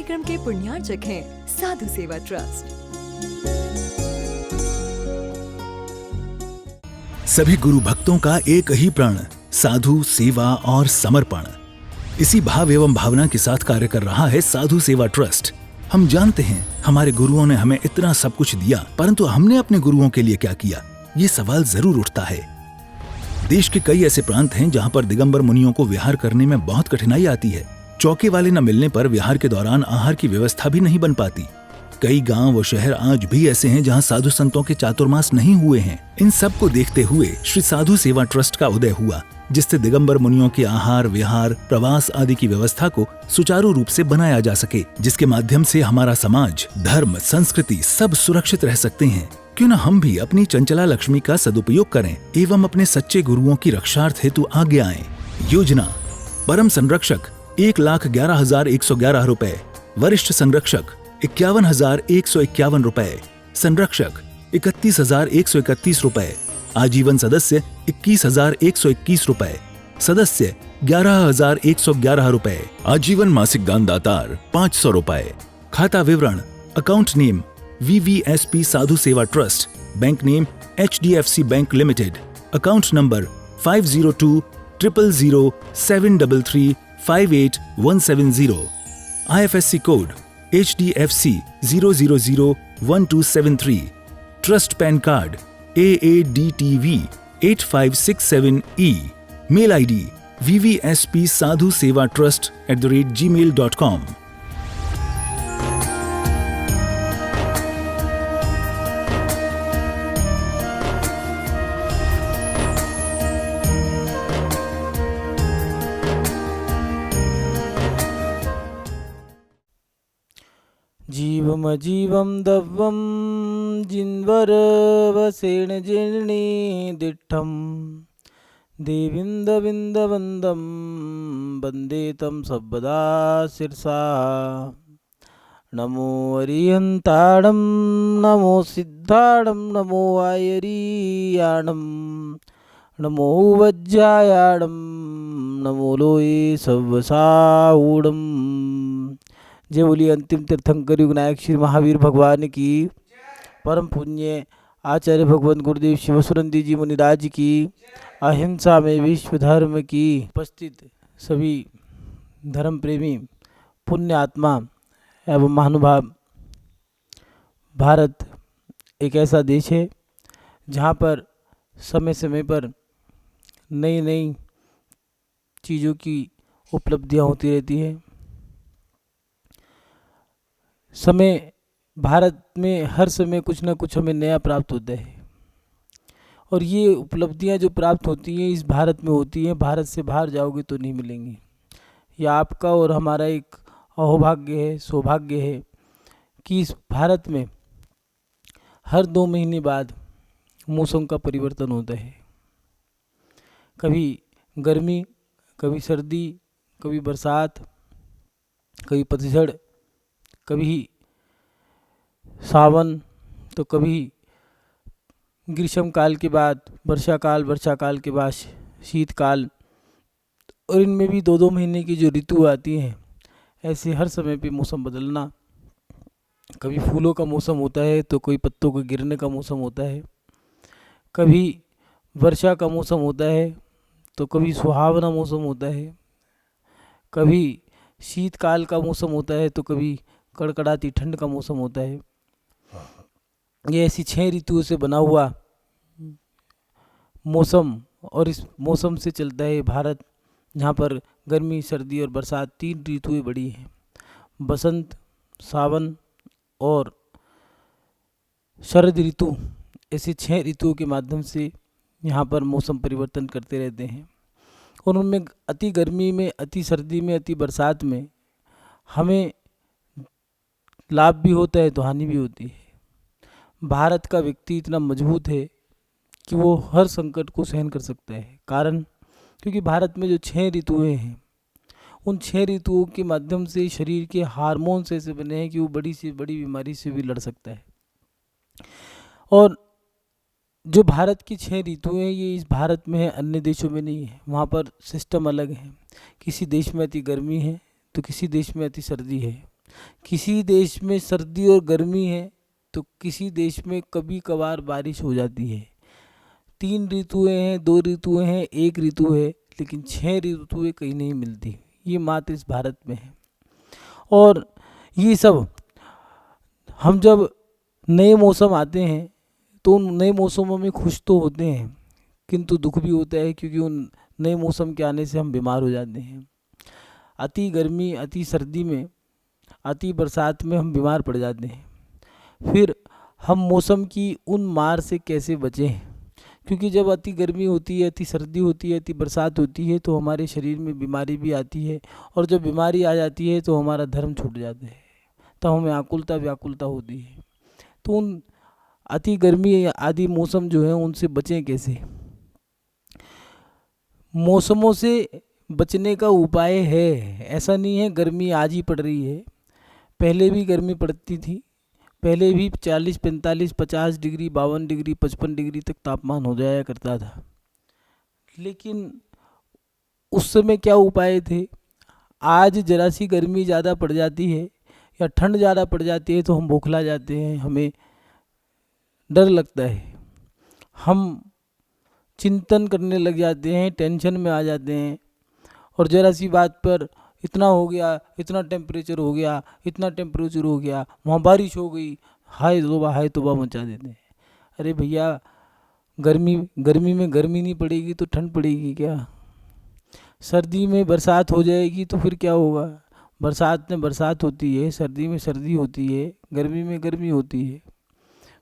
कार्यक्रम के पुण्यार्चक हैं साधु सेवा ट्रस्ट। सभी गुरु भक्तों का एक ही प्रण, साधु सेवा और समर्पण। इसी भाव एवं भावना के साथ कार्य कर रहा है साधु सेवा ट्रस्ट। हम जानते हैं हमारे गुरुओं ने हमें इतना सब कुछ दिया, परंतु हमने अपने गुरुओं के लिए क्या किया, ये सवाल जरूर उठता है। देश के कई ऐसे प्रांत हैं जहां पर दिगंबर मुनियों को विहार करने में बहुत कठिनाई आती है। चौके वाले न मिलने पर विहार के दौरान आहार की व्यवस्था भी नहीं बन पाती। कई गांव व शहर आज भी ऐसे हैं जहां साधु संतों के चातुर्मास नहीं हुए हैं। इन सब को देखते हुए श्री साधु सेवा ट्रस्ट का उदय हुआ, जिससे दिगंबर मुनियों के आहार, विहार, प्रवास आदि की व्यवस्था को सुचारू रूप से बनाया जा सके, जिसके माध्यम से हमारा समाज, धर्म, संस्कृति सब सुरक्षित रह सकते हैं। क्यों न हम भी अपनी चंचला लक्ष्मी का सदुपयोग करें एवं अपने सच्चे गुरुओं की रक्षार्थ हेतु आगे आएं। योजना: परम संरक्षक 1,11,111 रुपए, वरिष्ठ संरक्षक 51,151 रुपए, संरक्षक 31,131 रुपए, आजीवन सदस्य 21,121 रुपए, सदस्य 11,111 रुपए, आजीवन मासिक दान दातार 500 रुपए। खाता विवरण: account name VVSP Sadhu Seva trust, bank name HDFC bank limited, account number 50200073358170, IFSC code HDFC 0001273, trust PAN card AADTV 8567E, mail ID vvspsadhusevatrust@gmail.com। जीवमजीवं दव्वं जिन्वरवसेण जीर्णे दिट्ठं देविन्दविन्दवन्दं वन्दे तं सर्वदा शिरसा। नमो अरिहन्ताणं नमो सिद्धाणं नमो आयरीयाणं नमो वज्रायाणं नमो लोये सव्वसाऊणं। जय बोलिए अंतिम तीर्थंकर विनायक श्री महावीर भगवान की, परम पुण्य आचार्य भगवान गुरुदेव शिवसुरंदी जी मुनिराज की, अहिंसा में विश्व धर्म की। उपस्थित सभी धर्म प्रेमी पुण्य आत्मा एवं महानुभाव, भारत एक ऐसा देश है जहाँ पर समय समय पर नई नई चीज़ों की उपलब्धियाँ होती रहती हैं। समय भारत में हर समय कुछ ना कुछ हमें नया प्राप्त होता है, और ये उपलब्धियां जो प्राप्त होती हैं इस भारत में होती हैं। भारत से बाहर जाओगे तो नहीं मिलेंगी। यह आपका और हमारा एक अहोभाग्य है, सौभाग्य है कि इस भारत में हर 2 महीने बाद मौसम का परिवर्तन होता है। कभी गर्मी, कभी सर्दी, कभी बरसात, कभी पतझड़, कभी सावन, तो कभी ग्रीष्म काल के बाद वर्षा काल, वर्षा काल के बाद शीतकाल, और इनमें भी 2-2 महीने की जो ऋतु आती हैं, ऐसे हर समय पे मौसम बदलना। कभी फूलों का मौसम होता है तो कोई पत्तों के गिरने का मौसम होता है, कभी वर्षा का मौसम होता है तो कभी सुहावना मौसम होता है, कभी शीतकाल का मौसम होता है तो कभी कड़कड़ाती ठंड का मौसम होता है। ये ऐसी 6 ऋतुओं से बना हुआ मौसम, और इस मौसम से चलता है भारत, जहाँ पर गर्मी, सर्दी और बरसात 3 ऋतुएं बड़ी हैं। बसंत, सावन और शरद ऋतु, ऐसे 6 ऋतुओं के माध्यम से यहाँ पर मौसम परिवर्तन करते रहते हैं। और उनमें अति गर्मी में, अति सर्दी में, अति बरसात में हमें लाभ भी होता है तो हानि भी होती है। भारत का व्यक्ति इतना मजबूत है कि वो हर संकट को सहन कर सकता है। कारण, क्योंकि भारत में जो 6 ऋतुएं हैं, उन 6 ऋतुओं के माध्यम से शरीर के हार्मोन्स ऐसे बने हैं कि वो बड़ी से बड़ी बीमारी से भी लड़ सकता है। और जो भारत की 6 ऋतुएं हैं, ये इस भारत में है, अन्य देशों में नहीं है। वहाँ पर सिस्टम अलग है। किसी देश में अति गर्मी है तो किसी देश में अति सर्दी है, किसी देश में सर्दी और गर्मी है तो किसी देश में कभी कभार बारिश हो जाती है। 3 ऋतुएं हैं, 2 ऋतुएं हैं, 1 ऋतु है, लेकिन 6 ऋतुएं कहीं नहीं मिलती। ये मात्र इस भारत में है। और ये सब हम जब नए मौसम आते हैं तो उन नए मौसमों में खुश तो होते हैं, किंतु दुख भी होता है, क्योंकि उन नए मौसम के आने से हम बीमार हो जाते हैं। अति गर्मी, अति सर्दी में, अति बरसात में हम बीमार पड़ जाते हैं। फिर हम मौसम की उन मार से कैसे बचें? क्योंकि जब अति गर्मी होती है, अति सर्दी होती है, अति बरसात होती है तो हमारे शरीर में बीमारी भी आती है, और जब बीमारी आ जाती है तो हमारा धर्म छूट जाता है, तब हमें आकुलता व्याकुलता होती है। तो उन अति गर्मी आदि मौसम जो है उनसे बचें कैसे? मौसमों से बचने का उपाय है, ऐसा नहीं है गर्मी आज ही पड़ रही है, पहले भी गर्मी पड़ती थी। पहले भी 40, 45, 50 डिग्री, 52 डिग्री, 55 डिग्री तक तापमान हो जाया करता था। लेकिन उस समय क्या उपाय थे? आज जरा सी गर्मी ज़्यादा पड़ जाती है या ठंड ज़्यादा पड़ जाती है तो हम बौखला जाते हैं, हमें डर लगता है, हम चिंतन करने लग जाते हैं, टेंशन में आ जाते हैं, और ज़रा सी बात पर इतना हो गया, इतना टेम्परेचर हो गया, इतना टेम्परेचर हो गया, वहाँ बारिश हो गई, हाय तौबा मचा देते हैं। अरे भैया, गर्मी में गर्मी नहीं पड़ेगी तो ठंड पड़ेगी क्या? सर्दी में बरसात हो जाएगी तो फिर क्या होगा? बरसात में बरसात होती है, सर्दी में सर्दी होती है, गर्मी में गर्मी होती है।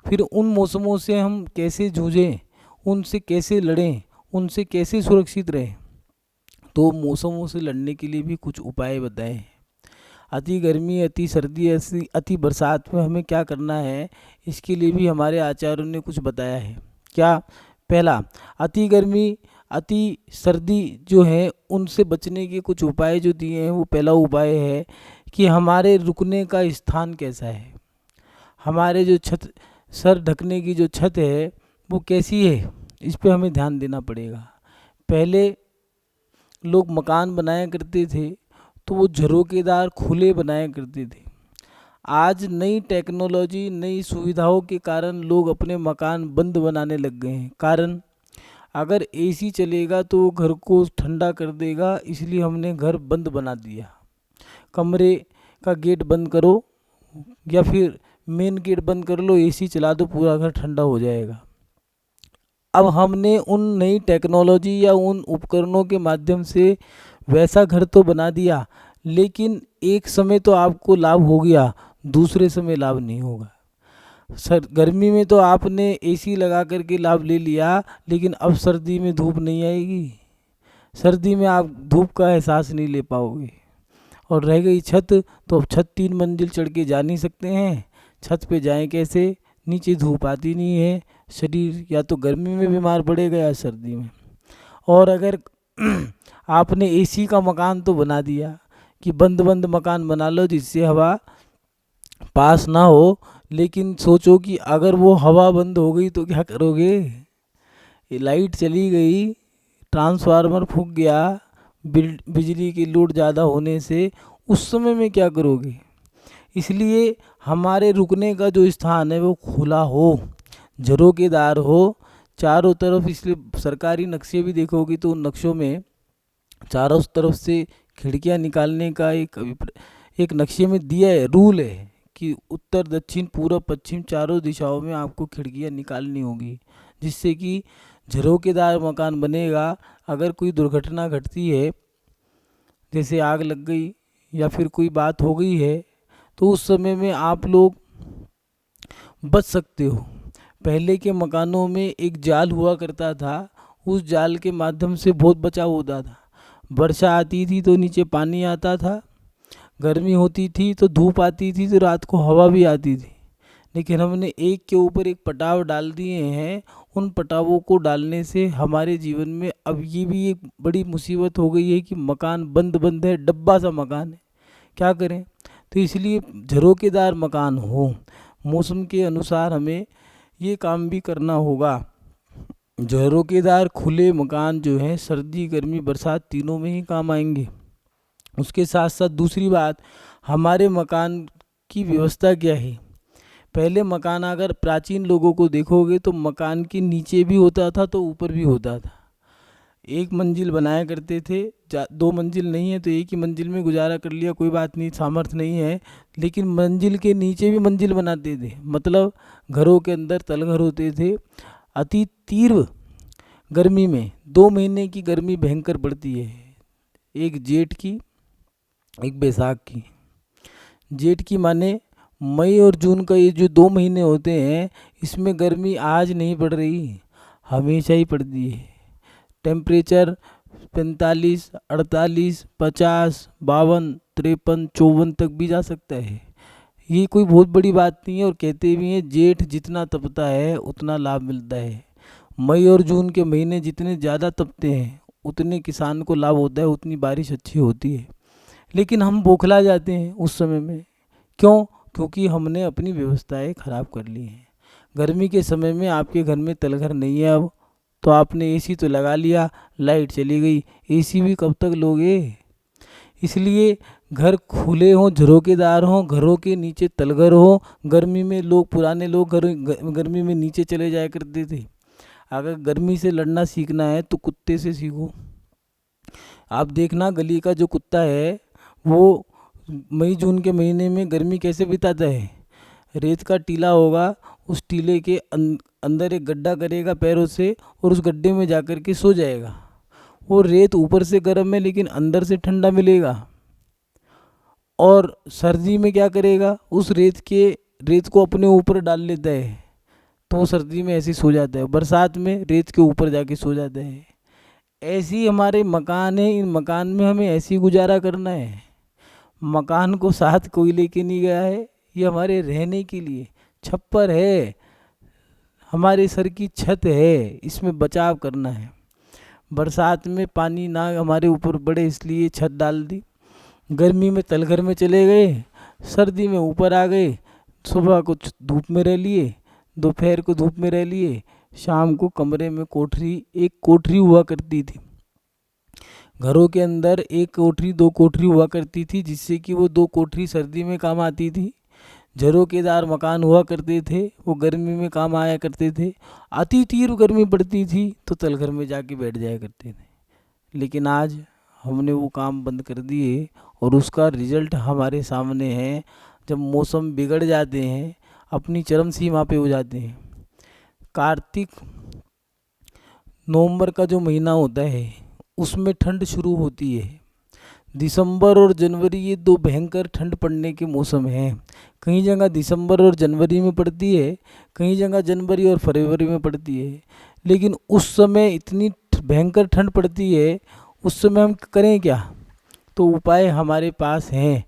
फिर उन मौसमों से हम कैसे जूझें, उनसे कैसे लड़ें, उनसे कैसे सुरक्षित रहें? तो मौसमों से लड़ने के लिए भी कुछ उपाय बताए हैं। अति गर्मी, अति सर्दी, अति बरसात में हमें क्या करना है, इसके लिए भी हमारे आचार्यों ने कुछ बताया है। क्या? पहला, अति गर्मी, अति सर्दी जो है उनसे बचने के कुछ उपाय जो दिए हैं, वो पहला उपाय है कि हमारे रुकने का स्थान कैसा है, हमारे जो छत, सर ढकने की जो छत है वो कैसी है, इस पे हमें ध्यान देना पड़ेगा। पहले लोग मकान बनाया करते थे तो वो झरोकेदार खुले बनाया करते थे। आज नई टेक्नोलॉजी, नई सुविधाओं के कारण लोग अपने मकान बंद बनाने लग गए हैं। कारण, अगर एसी चलेगा तो वो घर को ठंडा कर देगा, इसलिए हमने घर बंद बना दिया। कमरे का गेट बंद करो या फिर मेन गेट बंद कर लो, एसी चला दो, पूरा घर ठंडा हो जाएगा। अब हमने उन नई टेक्नोलॉजी या उन उपकरणों के माध्यम से वैसा घर तो बना दिया, लेकिन एक समय तो आपको लाभ हो गया, दूसरे समय लाभ नहीं होगा। गर्मी में तो आपने एसी लगा करके लाभ ले लिया, लेकिन अब सर्दी में धूप नहीं आएगी, सर्दी में आप धूप का एहसास नहीं ले पाओगे। और रह गई छत, तो अब छत 3 मंजिल चढ़ के जा नहीं सकते हैं, छत पे जाएं कैसे? नीचे धूप आती नहीं है, शरीर या तो गर्मी में बीमार पड़ेगा या सर्दी में। और अगर आपने एसी का मकान तो बना दिया कि बंद मकान बना लो जिससे हवा पास ना हो, लेकिन सोचो कि अगर वो हवा बंद हो गई तो क्या करोगे? ये लाइट चली गई, ट्रांसफार्मर फूंक गया बिजली की लोड ज़्यादा होने से, उस समय में क्या करोगे? इसलिए हमारे रुकने का जो स्थान है वो खुला हो, झरोकेदार हो चारों तरफ। इसलिए सरकारी नक्शे भी देखोगे तो उन नक्शों में चारों तरफ से खिड़कियां निकालने का एक नक्शे में दिया है, रूल है कि उत्तर, दक्षिण, पूर्व, पश्चिम चारों दिशाओं में आपको खिड़कियां निकालनी होगी, जिससे कि झरोकेदार मकान बनेगा। अगर कोई दुर्घटना घटती है, जैसे आग लग गई या फिर कोई बात हो गई है, तो उस समय में आप लोग बच सकते हो। पहले के मकानों में एक जाल हुआ करता था, उस जाल के माध्यम से बहुत बचाव होता था। वर्षा आती थी तो नीचे पानी आता था, गर्मी होती थी तो धूप आती थी, तो रात को हवा भी आती थी। लेकिन हमने एक के ऊपर एक पटाव डाल दिए हैं। उन पटावों को डालने से हमारे जीवन में अब ये भी एक बड़ी मुसीबत हो गई है कि मकान बंद है, डब्बा सा मकान है, क्या करें? तो इसलिए झरोकेदार मकान हो। मौसम के अनुसार हमें ये काम भी करना होगा। झरोकेदार खुले मकान जो हैं सर्दी, गर्मी, बरसात तीनों में ही काम आएंगे। उसके साथ साथ दूसरी बात, हमारे मकान की व्यवस्था क्या है। पहले मकान अगर प्राचीन लोगों को देखोगे तो मकान के नीचे भी होता था तो ऊपर भी होता था। एक मंजिल बनाया करते थे, दो मंजिल नहीं है तो एक ही मंजिल में गुजारा कर लिया, कोई बात नहीं, सामर्थ्य नहीं है, लेकिन मंजिल के नीचे भी मंजिल बनाते थे। मतलब घरों के अंदर तलघर होते थे। अति तीव्र गर्मी में 2 महीने की गर्मी भयंकर पड़ती है, एक जेठ की एक बैसाख की। जेठ की माने मई और जून का ये जो 2 महीने होते हैं, इसमें गर्मी आज नहीं पड़ रही, हमेशा ही पड़ती है। टेम्परेचर 45, 48, 50, 52, 53, 54 तक भी जा सकता है। ये कोई बहुत बड़ी बात नहीं है। और कहते भी हैं जेठ जितना तपता है उतना लाभ मिलता है। मई और जून के महीने जितने ज़्यादा तपते हैं उतने किसान को लाभ होता है, उतनी बारिश अच्छी होती है। लेकिन हम बौखला जाते हैं उस समय में। क्यों? क्योंकि हमने अपनी व्यवस्थाएं खराब कर ली हैं। गर्मी के समय में आपके घर में तलघर नहीं है अब, तो आपने एसी तो लगा लिया, लाइट चली गई, एसी भी कब तक लोगे। इसलिए घर खुले हों, झरोकेदार हों, घरों के नीचे तलघर हो। गर्मी में लोग, पुराने लोग गर्मी में नीचे चले जाया करते थे। अगर गर्मी से लड़ना सीखना है तो कुत्ते से सीखो। आप देखना गली का जो कुत्ता है वो मई जून के महीने में गर्मी कैसे बिताता है। रेत का टीला होगा, उस टीले के अंदर एक गड्ढा करेगा पैरों से और उस गड्ढे में जाकर के सो जाएगा। वो रेत ऊपर से गर्म है लेकिन अंदर से ठंडा मिलेगा। और सर्दी में क्या करेगा, उस रेत को अपने ऊपर डाल लेता है, तो वो सर्दी में ऐसे सो जाता है। बरसात में रेत के ऊपर जाके सो जाता है। ऐसे ही हमारे मकान है, इन मकान में हमें ऐसे ही गुजारा करना है। मकान को साथ कोई लेके नहीं गया है, ये हमारे रहने के लिए छप्पर है, हमारे सर की छत है, इसमें बचाव करना है। बरसात में पानी ना हमारे ऊपर पड़े इसलिए छत डाल दी। गर्मी में तलघर में चले गए, सर्दी में ऊपर आ गए। सुबह को धूप में रह लिए, दोपहर को धूप में रह लिए, शाम को कमरे में एक कोठरी हुआ करती थी। घरों के अंदर 1 कोठरी 2 कोठरी हुआ करती थी, जिससे कि वो 2 कोठरी सर्दी में काम आती थी। झरोकेदार मकान हुआ करते थे, वो गर्मी में काम आया करते थे। अति तीव्र गर्मी पड़ती थी तो तलघर में जाके बैठ जाया करते थे। लेकिन आज हमने वो काम बंद कर दिए और उसका रिजल्ट हमारे सामने है। जब मौसम बिगड़ जाते हैं, अपनी चरम सीमा पे हो जाते हैं। कार्तिक नवंबर का जो महीना होता है उसमें ठंड शुरू होती है। दिसंबर और जनवरी ये 2 भयंकर ठंड पड़ने के मौसम हैं। कई जगह दिसंबर और जनवरी में पड़ती है, कई जगह जनवरी और फरवरी में पड़ती है। लेकिन उस समय इतनी भयंकर ठंड पड़ती है, उस समय हम करें क्या? तो उपाय हमारे पास हैं,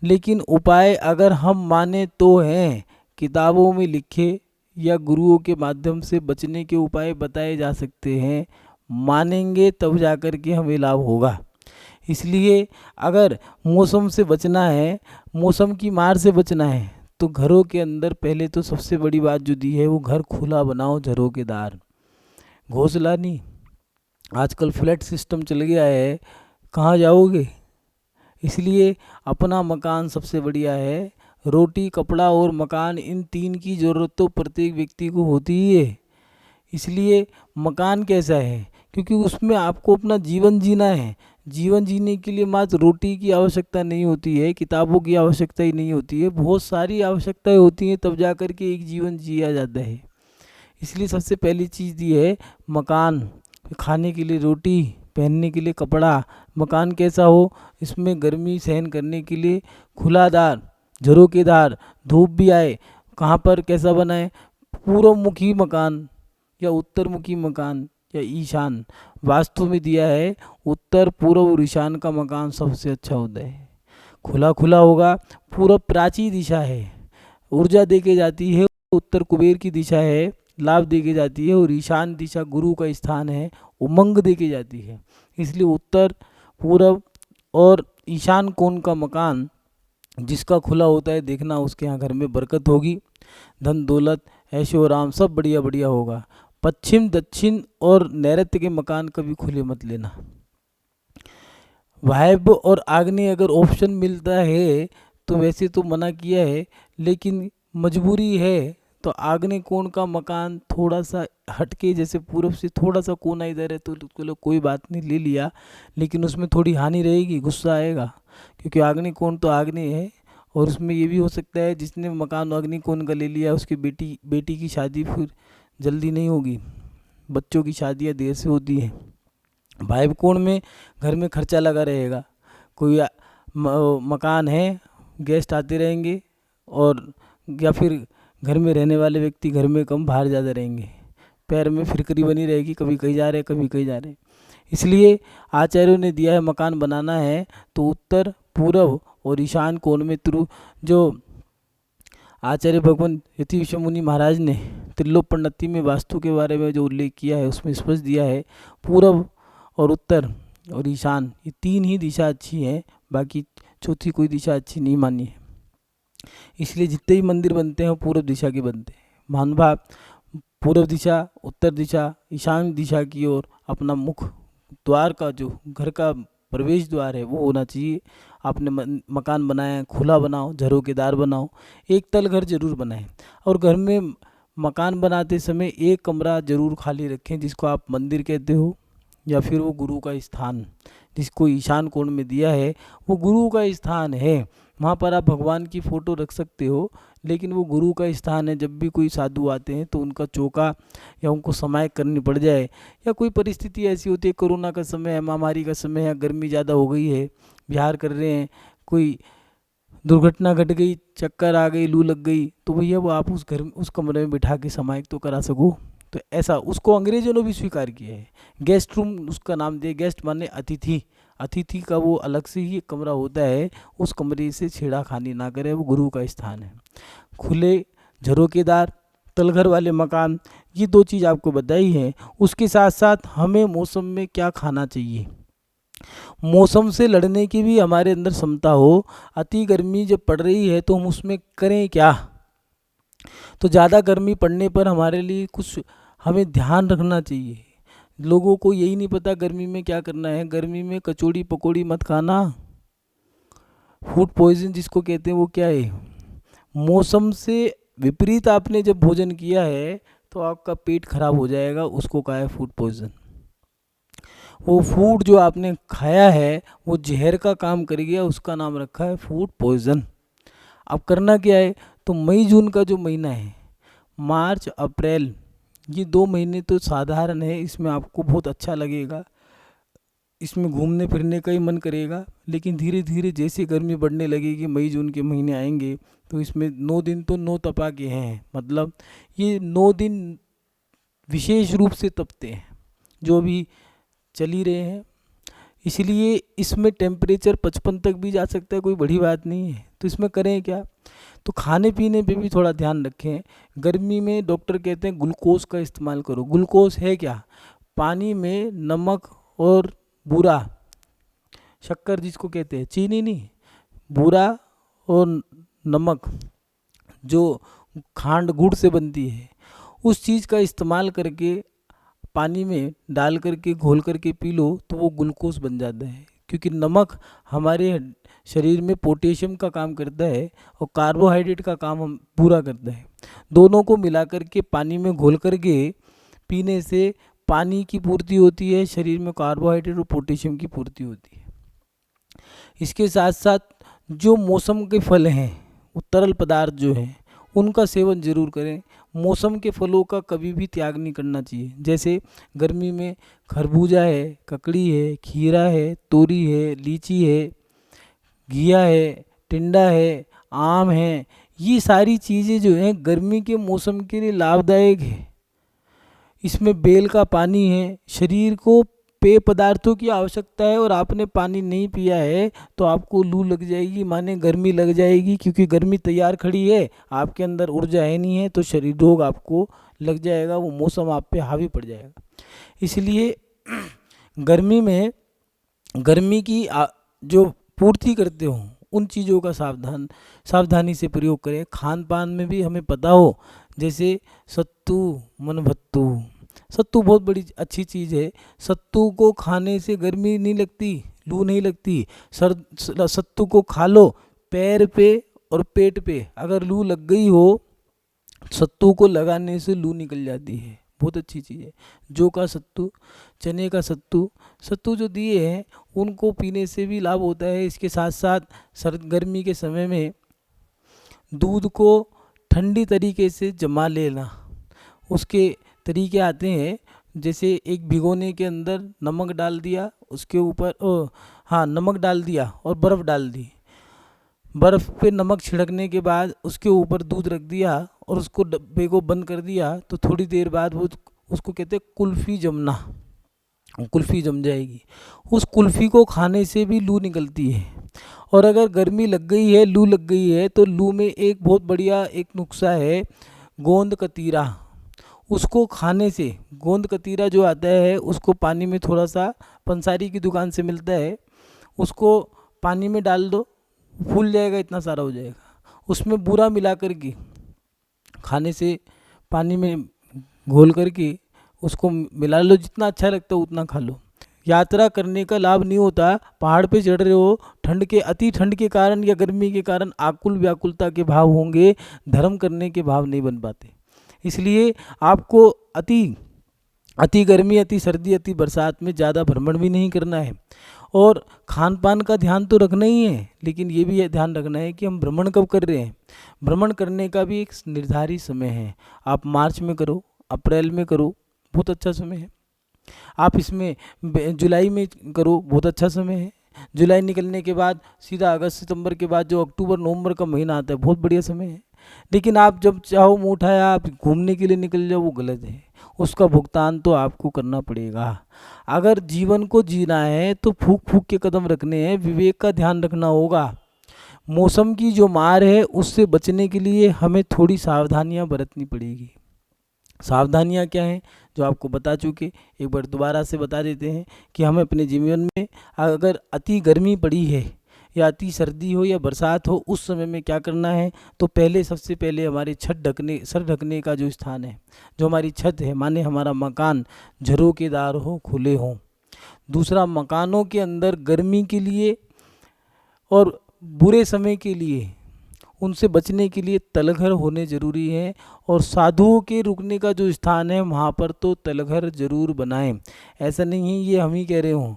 लेकिन उपाय अगर हम माने तो हैं। किताबों में लिखे या गुरुओं के माध्यम से बचने के उपाय बताए जा सकते हैं। मानेंगे तब जाकर के हमें लाभ होगा। इसलिए अगर मौसम से बचना है, मौसम की मार से बचना है, तो घरों के अंदर पहले तो सबसे बड़ी बात जो दी है वो घर खुला बनाओ, झरोकेदार, घोंसला नहीं। आजकल फ्लैट सिस्टम चल गया है, कहाँ जाओगे? इसलिए अपना मकान सबसे बढ़िया है। रोटी, कपड़ा और मकान, इन 3 की ज़रूरत तो प्रत्येक व्यक्ति को होती ही है। इसलिए मकान कैसा है? क्योंकि उसमें आपको अपना जीवन जीना है। जीवन जीने के लिए मात्र रोटी की आवश्यकता नहीं होती है, किताबों की आवश्यकता ही नहीं होती है, बहुत सारी आवश्यकताएं होती हैं, तब जा कर के एक जीवन जिया जाता है। इसलिए सबसे पहली चीज़ दी है मकान। खाने के लिए रोटी, पहनने के लिए कपड़ा। मकान कैसा हो? इसमें गर्मी सहन करने के लिए खुलादार, झरोकेदार, धूप भी आए। कहाँ पर कैसा बनाए? पूर्वमुखी मकान या उत्तरमुखी मकान या ईशान। वास्तु में दिया है उत्तर, पूर्व और ईशान का मकान सबसे अच्छा होता है। खुला खुला होगा। पूर्व प्राची दिशा है, ऊर्जा देके जाती है। उत्तर कुबेर की दिशा है, लाभ देके जाती है। और ईशान दिशा गुरु का स्थान है, उमंग देके जाती है। इसलिए उत्तर, पूर्व और ईशान कोण का मकान जिसका खुला होता है, देखना उसके यहाँ घर में बरकत होगी, धन दौलत ऐशो आराम सब बढ़िया बढ़िया होगा। पश्चिम, दक्षिण और नैऋत्य के मकान कभी खुले मत लेना। वायव्य और आग्नेय अगर ऑप्शन मिलता है तो वैसे तो मना किया है, लेकिन मजबूरी है तो आग्नेय कोण का मकान थोड़ा सा हटके, जैसे पूरब से थोड़ा सा कोना इधर है तो चलो कोई बात नहीं, ले लिया, लेकिन उसमें थोड़ी हानि रहेगी, गुस्सा आएगा, क्योंकि आग्नेय कोण तो आग्नेय है। और उसमें ये भी हो सकता है जिसने मकान आग्नेय कोण का ले लिया उसकी बेटी की शादी फिर जल्दी नहीं होगी, बच्चों की शादियाँ देर से होती हैं। वायव्य कोण में घर में खर्चा लगा रहेगा, कोई मकान है, गेस्ट आते रहेंगे, और या फिर घर में रहने वाले व्यक्ति घर में कम बाहर ज़्यादा रहेंगे, पैर में फिरकरी बनी रहेगी, कभी कहीं जा रहे कभी कहीं जा रहे। इसलिए आचार्यों ने दिया है मकान बनाना है तो उत्तर, पूर्व और ईशान कोण में जो आचार्य भगवान यति विश्व मुनि महाराज ने त्रिलोकपण्डिती में वास्तु के बारे में जो उल्लेख किया है उसमें स्पष्ट दिया है, पूर्व और उत्तर और ईशान ये तीन ही दिशा अच्छी है, बाकी चौथी कोई दिशा अच्छी नहीं मानी है। इसलिए जितने भी मंदिर बनते हैं वो पूर्व दिशा के बनते हैं। महानुभाव पूर्व दिशा, उत्तर दिशा, ईशान दिशा की ओर अपना मुख द्वार का जो घर का प्रवेश द्वार है वो होना चाहिए। आपने मकान बनाया, खुला बनाओ, झरोकेदार बनाओ, एक तल घर जरूर बनाएं, और घर में मकान बनाते समय एक कमरा जरूर खाली रखें जिसको आप मंदिर कहते हो, या फिर वो गुरु का स्थान जिसको ईशान कोण में दिया है वो गुरु का स्थान है। वहाँ पर आप भगवान की फ़ोटो रख सकते हो, लेकिन वो गुरु का स्थान है। जब भी कोई साधु आते हैं तो उनका चौका या उनको समाय करनी पड़ जाए, या कोई परिस्थिति ऐसी होती है, कोरोना का समय है, महामारी का समय है, गर्मी ज़्यादा हो गई है, बिहार कर रहे हैं, कोई दुर्घटना घट गई, चक्कर आ गई, लू लग गई, तो भैया वो आप उस कमरे में बिठा के समाय तो करा सको। तो ऐसा उसको अंग्रेजों ने भी स्वीकार किया है। गेस्ट रूम उसका नाम दिया, गेस्ट माने अतिथि, अतिथि का वो अलग से ही एक कमरा होता है, उस कमरे से छेड़ाखानी ना करे, वो गुरु का स्थान है। खुले झरोकेदार तलघर वाले मकान, ये दो चीज़ आपको बताई है। उसके साथ साथ हमें मौसम में क्या खाना चाहिए, मौसम से लड़ने की भी हमारे अंदर क्षमता हो। अति गर्मी जब पड़ रही है तो हम उसमें करें क्या, तो ज़्यादा गर्मी पड़ने पर हमारे लिए कुछ हमें ध्यान रखना चाहिए। लोगों को यही नहीं पता गर्मी में क्या करना है। गर्मी में कचौड़ी पकौड़ी मत खाना, फूड पॉइजन जिसको कहते हैं वो क्या है। मौसम से विपरीत आपने जब भोजन किया है तो आपका पेट खराब हो जाएगा, उसको कहा है फूड पॉइजन। वो फूड जो आपने खाया है वो जहर का काम कर गया, उसका नाम रखा है फूड पॉइजन। अब करना क्या है, तो मई जून का जो महीना है, मार्च अप्रैल, ये 2 महीने तो साधारण है, इसमें आपको बहुत अच्छा लगेगा, इसमें घूमने फिरने का ही मन करेगा। लेकिन धीरे धीरे जैसे गर्मी बढ़ने लगेगी, मई जून के महीने आएंगे तो इसमें 9 दिन तो 9 तपा के हैं, मतलब ये 9 दिन विशेष रूप से तपते हैं जो भी चल ही रहे हैं। इसलिए इसमें टेम्परेचर 55 तक भी जा सकता है, कोई बड़ी बात नहीं है। तो इसमें करें क्या, तो खाने पीने पे भी थोड़ा ध्यान रखें। गर्मी में डॉक्टर कहते हैं ग्लूकोज का इस्तेमाल करो। ग्लूकोज है क्या, पानी में नमक और बूरा, शक्कर जिसको कहते हैं, चीनी नहीं, बूरा और नमक जो खांड गुड़ से बनती है, उस चीज़ का इस्तेमाल करके पानी में डाल करके घोल करके पी लो तो वो ग्लूकोज बन जाता है। क्योंकि नमक हमारे शरीर में पोटेशियम का काम करता है और कार्बोहाइड्रेट का काम हम पूरा करता है। दोनों को मिला करके पानी में घोल करके पीने से पानी की पूर्ति होती है, शरीर में कार्बोहाइड्रेट और पोटेशियम की पूर्ति होती है। इसके साथ साथ जो मौसम के फल हैं, वो तरल पदार्थ जो हैं, उनका सेवन जरूर करें। मौसम के फलों का कभी भी त्याग नहीं करना चाहिए। जैसे गर्मी में खरबूजा है, ककड़ी है, खीरा है, तोरी है, लीची है, घिया है, टिंडा है, आम है, ये सारी चीज़ें जो हैं गर्मी के मौसम के लिए लाभदायक है। इसमें बेल का पानी है, शरीर को पेय पदार्थों की आवश्यकता है, और आपने पानी नहीं पिया है तो आपको लू लग जाएगी, माने गर्मी लग जाएगी, क्योंकि गर्मी तैयार खड़ी है, आपके अंदर ऊर्जा है नहीं है, तो शरीर रोग आपको लग जाएगा, वो मौसम आप पे हावी पड़ जाएगा। इसलिए गर्मी में गर्मी की जो पूर्ति करते हो उन चीज़ों का सावधानी से प्रयोग करें। खान पान में भी हमें पता हो, जैसे सत्तू, मनभत्तू, सत्तू बहुत बड़ी अच्छी चीज़ है। सत्तू को खाने से गर्मी नहीं लगती, लू नहीं लगती। सत्तू को खा लो पैर पे और पेट पे अगर लू लग गई हो, सत्तू को लगाने से लू निकल जाती है। बहुत अच्छी चीज़ है। जौ का सत्तू, चने का सत्तू जो दिए हैं उनको पीने से भी लाभ होता है। इसके साथ साथ सर्द गर्मी के समय में दूध को ठंडी तरीके से जमा लेना, उसके तरीके आते हैं। जैसे एक भिगोने के अंदर नमक डाल दिया, उसके ऊपर नमक डाल दिया और बर्फ़ डाल दी। बर्फ़ पे नमक छिड़कने के बाद उसके ऊपर दूध रख दिया और उसको डब्बे को बंद कर दिया, तो थोड़ी देर बाद वो उसको कहते हैं कुल्फ़ी जमना, कुल्फ़ी जम जाएगी। उस कुल्फ़ी को खाने से भी लू निकलती है। और अगर गर्मी लग गई है, लू लग गई है, तो लू में एक बहुत बढ़िया एक नुस्खा है, गोंद कतीरा। उसको खाने से, गोंद कतीरा जो आता है उसको पानी में थोड़ा सा, पंसारी की दुकान से मिलता है, उसको पानी में डाल दो, फूल जाएगा, इतना सारा हो जाएगा। उसमें बूरा मिला कर के खाने से, पानी में घोल करके उसको मिला लो, जितना अच्छा लगता है उतना खा लो। यात्रा करने का लाभ नहीं होता, पहाड़ पे चढ़ रहे हो, ठंड के, अति ठंड के कारण या गर्मी के कारण आकुल व्याकुलता के भाव होंगे, धर्म करने के भाव नहीं बन पाते। इसलिए आपको अति गर्मी, अति सर्दी, अति बरसात में ज़्यादा भ्रमण भी नहीं करना है। और खान पान का ध्यान तो रखना ही है, लेकिन ये भी ध्यान रखना है कि हम भ्रमण कब कर रहे हैं। भ्रमण करने का भी एक निर्धारित समय है। आप मार्च में करो, अप्रैल में करो, बहुत अच्छा समय है। आप इसमें जुलाई में करो, बहुत अच्छा समय है। जुलाई निकलने के बाद सीधा अगस्त सितंबर के बाद जो अक्टूबर नवंबर का महीना आता है, बहुत बढ़िया समय है। लेकिन आप जब चाहो मुँह उठाया आप घूमने के लिए निकल जाओ, वो गलत है। उसका भुगतान तो आपको करना पड़ेगा। अगर जीवन को जीना है तो फूक फूक के कदम रखने हैं, विवेक का ध्यान रखना होगा। मौसम की जो मार है उससे बचने के लिए हमें थोड़ी सावधानियां बरतनी पड़ेगी। सावधानियां क्या हैं, जो आपको बता चुके, एक बार दोबारा से बता देते हैं कि हमें अपने जीवन में अगर अति गर्मी पड़ी है या अति सर्दी हो या बरसात हो, उस समय में क्या करना है। तो पहले, सबसे पहले हमारे सर ढकने का जो स्थान है, जो हमारी छत है, माने हमारा मकान झरोकेदार हो, खुले हों। दूसरा, मकानों के अंदर गर्मी के लिए और बुरे समय के लिए, उनसे बचने के लिए तलघर होने ज़रूरी है। और साधुओं के रुकने का जो स्थान है वहाँ पर तो तलघर ज़रूर बनाएं। ऐसा नहीं है ये हम ही कह रहे हों,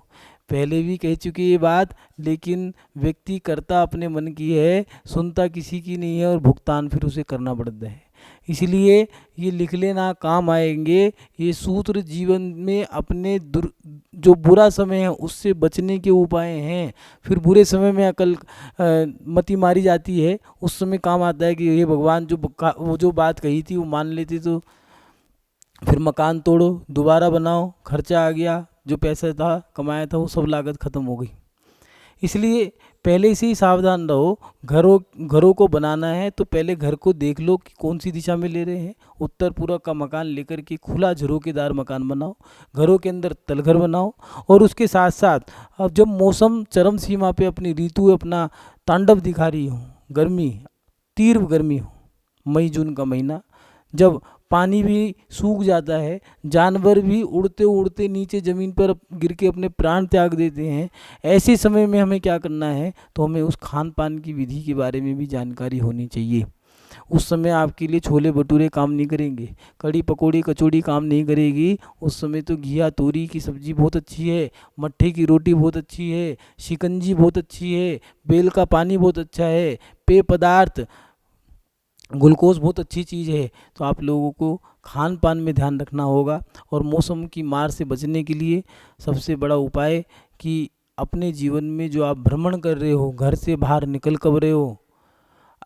पहले भी कह चुकी ये बात, लेकिन व्यक्ति करता अपने मन की है, सुनता किसी की नहीं है, और भुगतान फिर उसे करना पड़ता है। इसलिए ये लिख लेना, काम आएंगे ये सूत्र। जीवन में अपने जो बुरा समय है उससे बचने के उपाय हैं। फिर बुरे समय में अकल मति मारी जाती है, उस समय काम आता है कि ये भगवान वो जो बात कही थी वो मान लेते, तो फिर मकान तोड़ो, दोबारा बनाओ, खर्चा आ गया, जो पैसा था कमाया था वो सब लागत ख़त्म हो गई। इसलिए पहले से ही सावधान रहो। घरों को बनाना है तो पहले घर को देख लो कि कौन सी दिशा में ले रहे हैं। उत्तर पूर्व का मकान लेकर के खुला झरोकेदार मकान बनाओ, घरों के अंदर तलघर बनाओ। और उसके साथ साथ अब जब मौसम चरम सीमा पे अपनी ऋतु अपना तांडव दिखा रही हो, गर्मी, तीव्र गर्मी हो, मई जून का महीना, जब पानी भी सूख जाता है, जानवर भी उड़ते उड़ते नीचे ज़मीन पर गिर के अपने प्राण त्याग देते हैं, ऐसे समय में हमें क्या करना है, तो हमें उस खान पान की विधि के बारे में भी जानकारी होनी चाहिए। उस समय आपके लिए छोले भटूरे काम नहीं करेंगे, कड़ी पकौड़ी कचौड़ी काम नहीं करेगी। उस समय तो घिया तोरी की सब्ज़ी बहुत अच्छी है, मट्ठे की रोटी बहुत अच्छी है, शिकंजी बहुत अच्छी है, बेल का पानी बहुत अच्छा है, पेय पदार्थ, ग्लूकोज बहुत अच्छी चीज़ है। तो आप लोगों को खान पान में ध्यान रखना होगा। और मौसम की मार से बचने के लिए सबसे बड़ा उपाय कि अपने जीवन में जो आप भ्रमण कर रहे हो, घर से बाहर निकल कब रहे हो,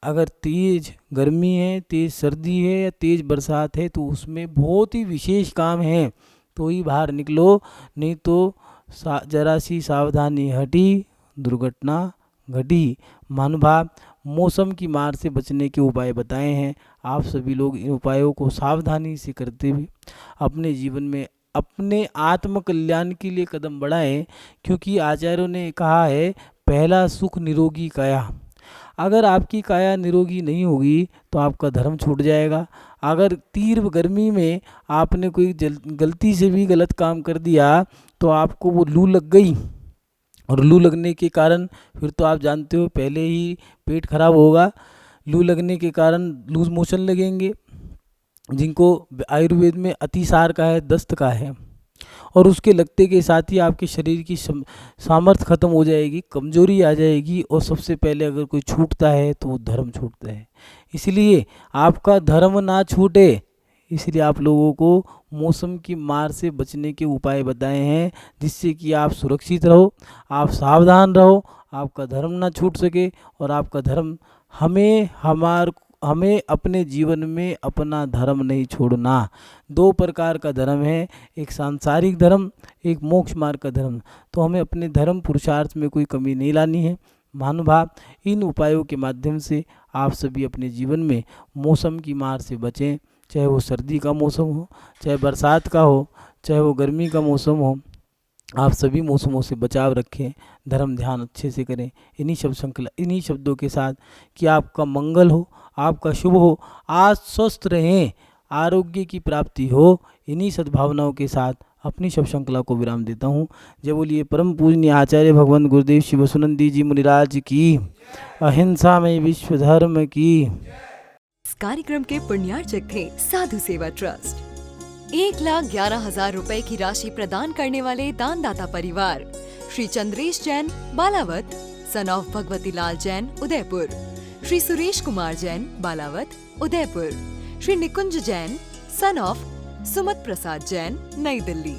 अगर तेज़ गर्मी है, तेज़ सर्दी है या तेज़ बरसात है, तो उसमें बहुत ही विशेष काम है तो ही बाहर निकलो, नहीं तो जरा सी सावधानी हटी, दुर्घटना घटी। महानुभाव, मौसम की मार से बचने के उपाय बताए हैं। आप सभी लोग इन उपायों को सावधानी से करते हुए अपने जीवन में अपने आत्म कल्याण के लिए कदम बढ़ाएं, क्योंकि आचार्यों ने कहा है, पहला सुख निरोगी काया। अगर आपकी काया निरोगी नहीं होगी तो आपका धर्म छूट जाएगा। अगर तीव्र गर्मी में आपने कोई गलती से भी गलत काम कर दिया तो आपको वो लू लग गई, और लू लगने के कारण फिर तो आप जानते हो पहले ही पेट खराब होगा। लू लगने के कारण लूज मोशन लगेंगे, जिनको आयुर्वेद में अतिसार का है, दस्त का है। और उसके लगते के साथ ही आपके शरीर की सामर्थ्य खत्म हो जाएगी, कमजोरी आ जाएगी। और सबसे पहले अगर कोई छूटता है तो वो धर्म छूटता है। इसलिए आपका धर्म ना छूटे, इसलिए आप लोगों को मौसम की मार से बचने के उपाय बताए हैं, जिससे कि आप सुरक्षित रहो, आप सावधान रहो, आपका धर्म ना छूट सके। और आपका धर्म हमें अपने जीवन में अपना धर्म नहीं छोड़ना। 2 प्रकार का धर्म है, एक सांसारिक धर्म, एक मोक्ष मार्ग का धर्म। तो हमें अपने धर्म पुरुषार्थ में कोई कमी नहीं लानी है। महानुभाव, इन उपायों के माध्यम से आप सभी अपने जीवन में मौसम की मार से बचें, चाहे वो सर्दी का मौसम हो, चाहे बरसात का हो, चाहे वो गर्मी का मौसम हो। आप सभी मौसमों से बचाव रखें, धर्म ध्यान अच्छे से करें। इन्हीं शब्दों के साथ कि आपका मंगल हो, आपका शुभ हो, आज स्वस्थ रहें, आरोग्य की प्राप्ति हो, इन्हीं सद्भावनाओं के साथ अपनी शब श्रृंखला को विराम देता हूँ। जय बोलिए परम पूजनीय आचार्य भगवान गुरुदेव शिव सुनंदी जी मुनिराज की, अहिंसा में विश्व धर्म की। इस कार्यक्रम के पुण्यार्चक थे साधु सेवा ट्रस्ट। 1,11,000 रुपए की राशि प्रदान करने वाले दानदाता परिवार Shri Chandresh Jain Balawat, son of Bhagwati Lal Jain Udaipur, Shri Suresh Kumar Jain Balawat Udaipur, Shri Nikunj Jain son of Sumat Prasad Jain New Delhi.